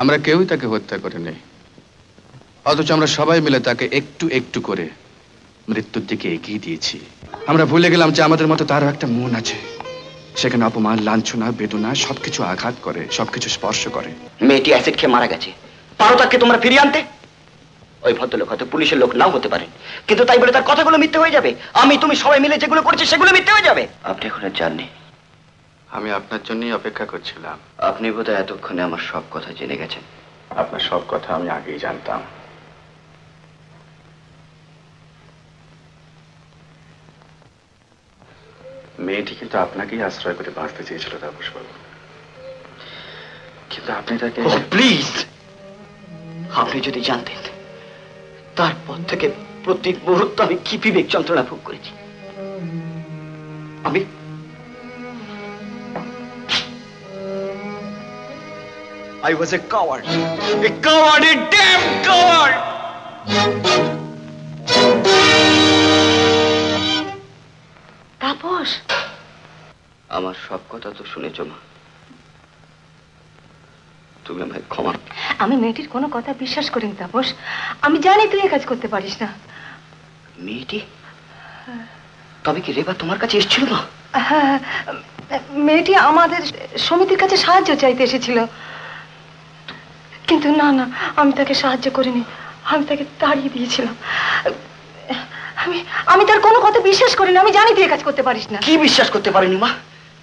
আমরা কেউই তাকে হত্যা করিনি, অথচ আমরা সবাই মিলে তাকে একটু একটু করে মৃত্যুর দিকে এগিয়ে দিয়েছি। আমরা ভুলে গেলাম যে আমাদের মতো তারও একটা মন আছে, সেখানে অপমান, লাঞ্ছনা, বেদনা সবকিছু আঘাত করে, সবকিছু স্পর্শ করে। মেয়েটি অ্যাসিড খেয়ে মারা গেছে, পারো তাকে তোমরা ফিরিয়ে আনতে? ওই ভদ্রলোক হয়তো পুলিশের লোক নাও হতে পারে, কিন্তু তাই বলে তার কথাগুলো মিথ্যে হয়ে যাবে? আমি তুমি সবাই মিলে যেগুলো করছি সেগুলো মিথ্যে হয়ে যাবে? আপনি এখন আর জাননি। আমি আপনার জন্যই অপেক্ষা করছিলাম। আপনি বোধহয় এতক্ষণে আমার সব কথা জেনে গেছেন। আপনার সব কথা আমি আগেই জানতাম। মেয়েটি কিন্তু আপনাকেই আশ্রয় করে বাঁচতে চেয়েছিল তাপসবাবু, কিন্তু আপনি তাকে... প্লিজ, আপনি যদি জানতেন তারপর থেকে প্রতি মুহূর্তে আমি কি বিবেক যন্ত্রণা ভোগ করেছি। আমি I was a coward, a damn coward. Tapas, আমার সব কথা তো শুনেছো মা, তুমি আমায় ক্ষমা। আমি মেয়েটির কোনো কথা বিশ্বাস করিনি তাপস, আমি জানি তুই এ কাজ করতে পারিস না। মেয়েটি? তবে কি রেবা তোমার কাছে এসেছিল মা? হ্যাঁ, মেয়েটি আমাদের সমিতির কাছে সাহায্য চাইতে এসেছিল, কিন্তু না না, আমি তাকে সাহায্য করিনি, আমি তাকে তাড়িয়ে দিয়েছিলাম। আমি তার কোনো কথা বিশ্বাস করিনি, আমি জানি তুই এ কাজ করতে পারিস না। কি বিশ্বাস করতে পারিনি মা?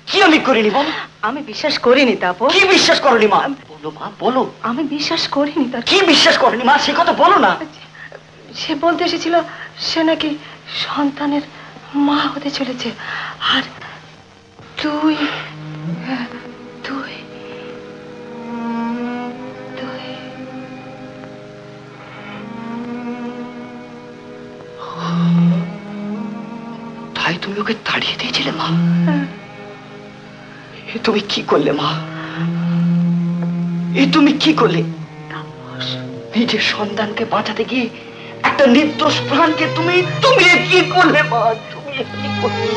কি আমি করিনি বল? আমি বিশ্বাস করিনি তাপস। কি বিশ্বাস করনি মা? বলো মা, বলো। আমি বিশ্বাস করিনি তার। কি বিশ্বাস করনি মা, সে কথা বলো না। সে বলতে এসেছিল সে নাকি সন্তানের মা হতে চলেছে, আর তুই তুই তুই তাই তুমি ওকে তাড়িয়ে দিয়েছিলে মা? তুমি কি করলে মা? তুমি কি করলে? নিজের সন্তানকে বাঁচাতে গিয়ে একটা নির্দোষ প্রাণকে তুমি তুমি কি করলে মা? তুমি কি করলে?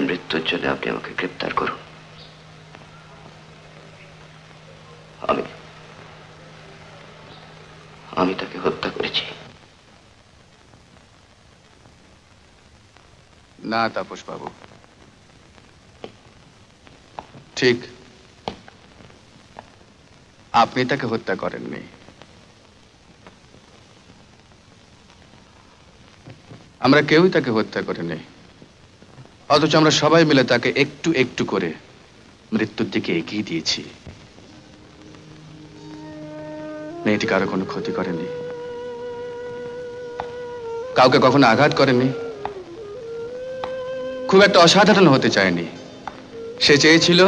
মৃত্যুর জন্য আপনি আমাকে গ্রেফতার করুন। আমি তাকে হত্যা করেছি। না তাপস বাবু, ঠিক আপনি তাকে হত্যা করেননি। আমরা কেউই তাকে হত্যা করিনি, অথচ আমরা সবাই মিলে তাকে একটু একটু করে মৃত্যুর দিকে এগিয়ে দিয়েছি। মেয়েটি কারো কোনো ক্ষতি করেনি, কাউকে কখনো আঘাত করেনি, খুব একটা অসাধারণ হতে চায়নি। সে চেয়েছিল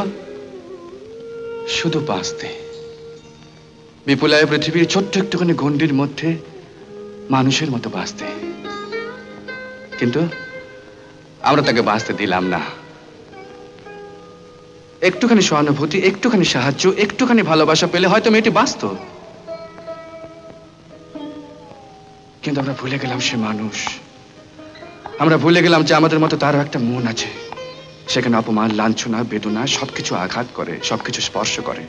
শুধু বাঁচতে, বিপুলায় পৃথিবীর ছোট্ট একটুখানি গণ্ডির মধ্যে মানুষের মতো বাঁচতে। কিন্তু আমরা তাকে বাঁচতে দিলাম না। একটুখানি সহানুভূতি, একটুখানি সাহায্য, একটুখানি ভালোবাসা পেলে হয়তো মেয়েটি বাঁচত। কিন্তু আমরা ভুলে গেলাম সে মানুষ। আমরা ভুলে গেলাম যে আমাদের মতো তারও একটা মন আছে, সেখানে অপমান, লাঞ্ছনা, বেদনা সবকিছু আঘাত করে, সবকিছু স্পর্শ করে।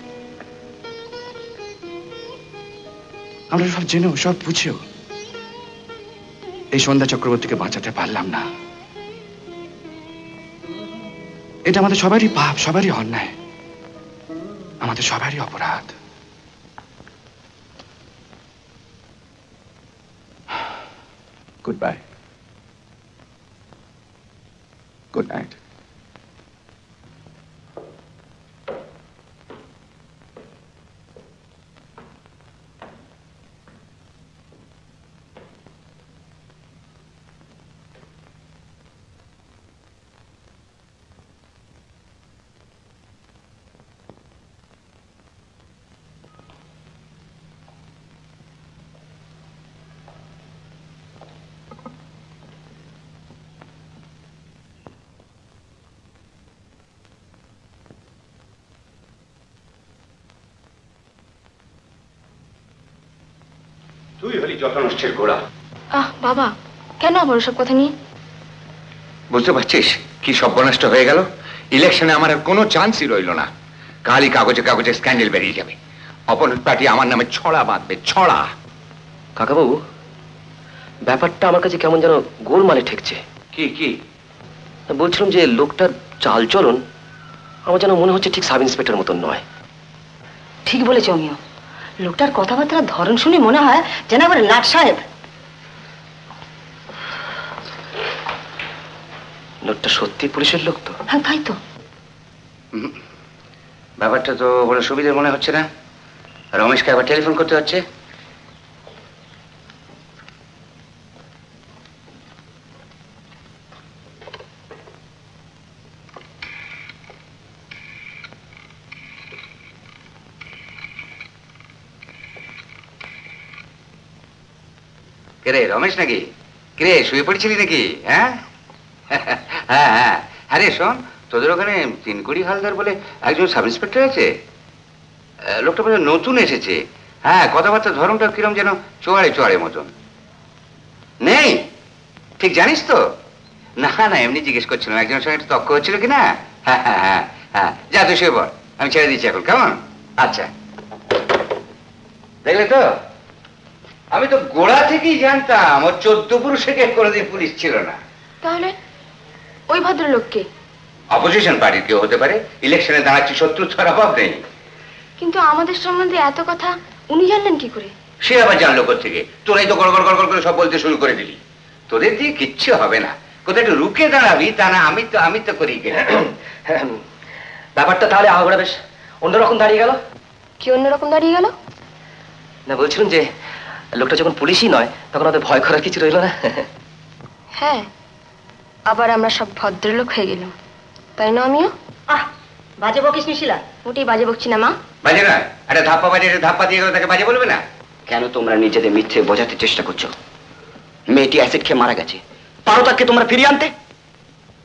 আমরা সব জেনেও, সব বুঝেও এই সন্ধ্যা চক্রবর্তীকে বাঁচাতে পারলাম না। এটা আমাদের সবারই পাপ, সবারই অন্যায়, আমাদের সবারই অপরাধ। Good bye, good night. তুই হলি যত নষ্টের গোড়া। বাবা, কেন আবার ওসব কথা নিয়ে? বুঝতে পারছিস কি সর্বনষ্ট হয়ে গেল? ইলেকশনে আমার আর কোনো চান্সই রইল না। কালই কাগজে কাগজে স্ক্যান্ডেল বেরিয়ে যাবে। অপোনেন্ট পার্টি আমার নামে ছড়া বাঁধবে, ছড়া। কাকাবাবু, ব্যাপারটা আমার কাছে কেমন যেন গোলমালে ঠেকছে। কি কি? বলছিলাম যে লোকটার চালচলন আমার যেন মনে হচ্ছে ঠিক সাব ইন্সপেক্টর মতন নয়। ঠিক বলেছ আমিও। লোকটার কথাবার্তার ধরন শুনে মনে হয় যেন আবার লাট সাহেব। লোকটা সত্যি পুলিশের লোক তো? হ্যাঁ, তাই তো। ব্যাপারটা তো বড় সুবিধার মনে হচ্ছে না। রমেশকে আবার টেলিফোন করতে হচ্ছে। কে রমেশ নাকি? কে শুয়ে পড়েছিলি নাকি? হ্যাঁ হ্যাঁ হ্যাঁ। আরে শোন, তোদের ওখানে 3 হালদার বলে একজন সাব ইন্সপেক্টর আছে। লোকটা বলে নতুন এসেছে। হ্যাঁ, কথাবার্তার ধরনটা কিরম যেন চোয়াড়ে চোয়াড়ে মতন। নেই ঠিক জানিস তো? না না, এমনি জিজ্ঞেস করছিলাম একজনের সঙ্গে একটু তক্ক হচ্ছিল কিনা। হ্যাঁ হ্যাঁ হ্যাঁ হ্যাঁ, যা তুই শুয়ে পড়, আমি ছেড়ে দিচ্ছি এখন, কেমন? আচ্ছা, দেখলে তো, আমি তো গোড়া থেকেই জানতাম ওর 14 পুরুষে কোনোদিন পুলিশ ছিল না। তাহলে ওই ভদ্রলোককে? অপোজিশন পার্টির কেউ হতে পারে। ইলেকশনে দাঁড়াচ্ছি, শত্রু ছাড়া অভাব নেই। কিন্তু আমাদের সম্বন্ধে এত কথা উনি জানলেন কি করে? সে আবার জানলো কোত্থেকে? তোরাই তো গড় গড় গড় করে সব বলতে শুরু করে দিলি। তোদের দিয়ে কিচ্ছু হবে না, কোথায় একটু রুকে দাঁড়াবি, তা না আমি তো করি গেলে। ব্যাপারটা তাহলে আহড়া বেশ অন্যরকম দাঁড়িয়ে গেল। কি অন্যরকম দাঁড়িয়ে গেল? না, বলছিলাম যে লোকটা যখন পুলিশই নয় তখন আমাদের ভয় করার কিছু রইল না। হ্যাঁ, আবার আমরা সব ভদ্রলোক হয়ে গেলাম, তাই না? আমিও বাজে বকিস নিশিলা। মোটেই বাজে বকছি না মা। বাজে না, একটা ধাপ্পা বাজে, ধাপ্পা দিয়ে গেলে তাকে বাজে বলবে না? কেন তোমরা নিজেদের মিথ্যে বোঝাতে চেষ্টা করছো? মেয়েটি অ্যাসিড খেয়ে মারা গেছে, পারো তাকে তোমরা ফিরিয়ে আনতে?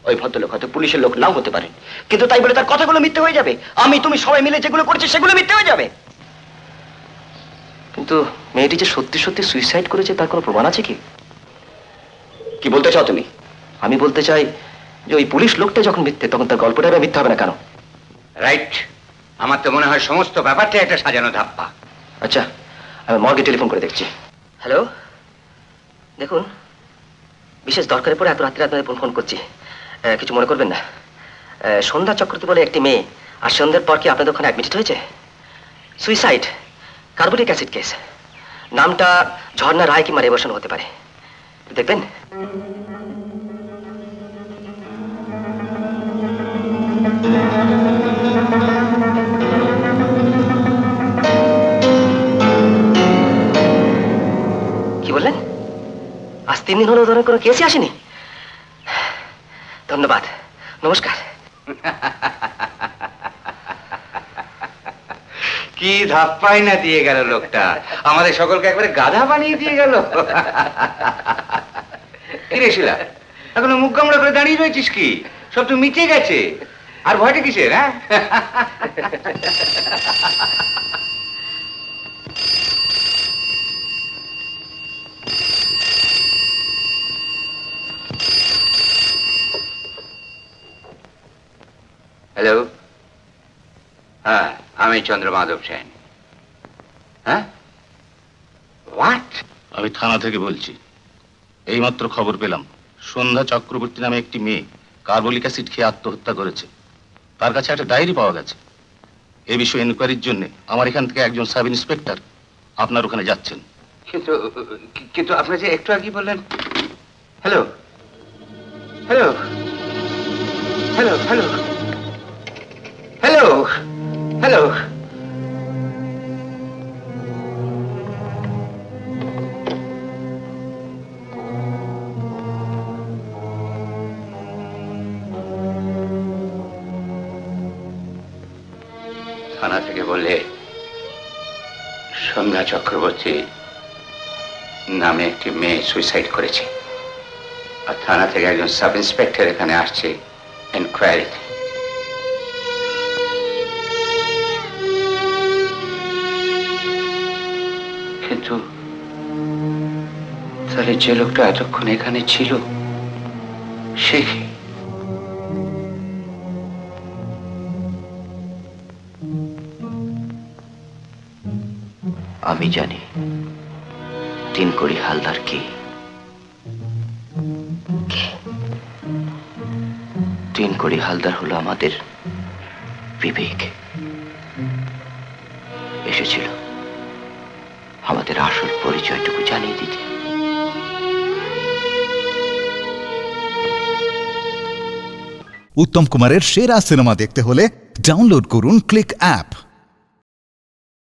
ওই ভদ্রলোক হয়তো পুলিশের লোক নাও হতে পারেন, কিন্তু তাই বলে তার কথাগুলো মিথ্যে হয়ে যাবে? আমি তুমি সবাই মিলে যেগুলো করছি সেগুলো মিথ্যে হয়ে যাবে? কিন্তু মেয়েটি যে সত্যি সত্যি সুইসাইড করেছে তার কোনো প্রমাণ আছে কি? কি বলতে চাও তুমি? আমি বলতে চাই যে ওই পুলিশ লোকটা যখন মিথ্যে, তখন তার গল্পটা মিথ্যে হবে না কেন? রাইট, আমার তো মনে হয় সমস্ত ব্যাপারটা একটা সাজানো ধাপ্পা। আচ্ছা, আমি মর্গে টেলিফোন করে দেখছি। হ্যালো, দেখুন, বিশেষ দরকারে পড়ে এত রাত্রে আপনাদের ফোন করছি, কিছু মনে করবেন না। সন্ধ্যা চক্রবর্তী বলে একটি মেয়ে, আর সন্ধ্যার পর কি আপনাদের ওখানে অ্যাডমিটেড হয়েছে? Suicide, carbonic acid case. নামটা ঝর্ণা রায় কিংবা রেবসন হতে পারে, দেখবেন। কি বললেন? আজ 3 দিন হলো ধরনের কোনো কেসই আসেনি? ধন্যবাদ, নমস্কার। কি ধাপ্পাই না দিয়ে গেল লোকটা, আমাদের সকলকে একবারে গাধা বানিয়ে দিয়ে গেল। কি রে শিলা, এখনো মুখ গামড়া করে দাঁড়িয়ে রয়েছিস কি? সব তো মিটে গেছে, আর ভয়টা কিসের? হ্যাঁ, হ্যালো, হ্যাঁ আমি চন্দ্রমাধব সেন। হ্যাঁ, হোয়াট? আমি থানা থেকে বলছি। এইমাত্র খবর পেলাম সন্ধ্যা চক্রবর্তী নামে একটি মেয়ে কার্বলিক অ্যাসিড খেয়ে আত্মহত্যা করেছে। তার কাছে একটা ডায়েরি পাওয়া গেছে। এ বিষয়ে এনকোয়ারির জন্য আমার এখান থেকে একজন সাব ইন্সপেক্টর আপনার ওখানে যাচ্ছেন। কিন্তু আপনি যে একটু আগে বললেন। Hello hello hello hello hello hello, থানা থেকে বললে সন্ধ্যা চক্রবর্তী নামে একটি মেয়ে সুইসাইড করেছে, আর থানা থেকে একজন সাব ইন্সপেক্টর এখানে আসছে এনকোয়ারিতে। তাহলে যে লোকটা এতক্ষণ এখানে ছিল সে কি? আমি জানি তিনকড়ি হালদার কি। তিনকড়ি হালদার হলো আমাদের বিবেক। এসেছিল আমাদের আসল পরিচয়টুকু জানিয়ে দিতে। উত্তম কুমারের সেরা সিনেমা দেখতে হলে ডাউনলোড করুন ক্লিক অ্যাপ।